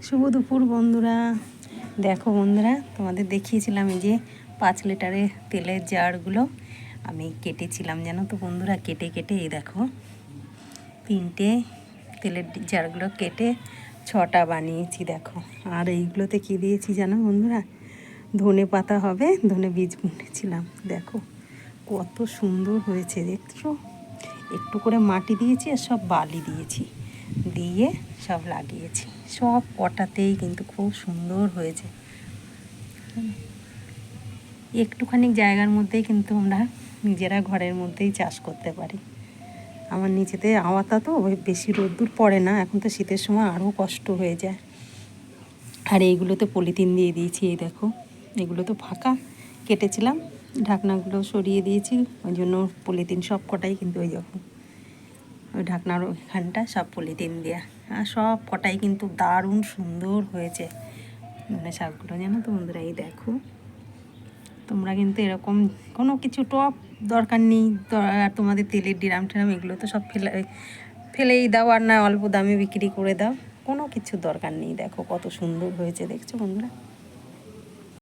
শুভ দুপুর বন্ধুরা। দেখো বন্ধুরা, তোমাদের দেখিয়েছিলাম এই যে 5 লিটারের তেলের জারগুলো আমি কেটেছিলাম, জানো তো বন্ধুরা। কেটে কেটে এই দেখো 3টে তেলের জারগুলো কেটে 6টা বানিয়েছি দেখো। আর এইগুলোতে কী দিয়েছি জানো বন্ধুরা, ধনে পাতা হবে, ধনে বীজ বুনেছিলাম। দেখো কত সুন্দর হয়েছে দেখছো। একটু করে মাটি দিয়েছি আর সব বালি দিয়েছি, দিয়ে সব লাগিয়েছি। সব কটাতেই কিন্তু খুব সুন্দর হয়েছে। একটুখানি জায়গার মধ্যেই কিন্তু আমরা নিজেরা ঘরের মধ্যেই চাষ করতে পারি। আমার নিচেতে আওয়াতা তো বেশি রোদ্দুর পড়ে না, এখন তো শীতের সময় আরও কষ্ট হয়ে যায়। আর এইগুলোতে পলিথিন দিয়ে দিয়েছি, এই দেখো এগুলো তো ফাঁকা কেটেছিলাম, ঢাকনাগুলো সরিয়ে দিয়েছি, ওই জন্য পলিথিন সব কটাই কিন্তু ওই যখন ওই ঢাকনার ওইখানটা সব পলিথিন দেওয়া। আর সব কটাই কিন্তু দারুণ সুন্দর হয়েছে মানে শাকগুলো, জানো তো বন্ধুরা। এই দেখো তোমরা কিন্তু এরকম কোনো কিছু টপ দরকার নেই। আর তোমাদের তেলের ড্রাম ট্রাম এগুলো তো সব ফেলেই দাও, আর না অল্প দামে বিক্রি করে দাও, কোনো কিছু দরকার নেই। দেখো কত সুন্দর হয়েছে দেখছো বন্ধুরা।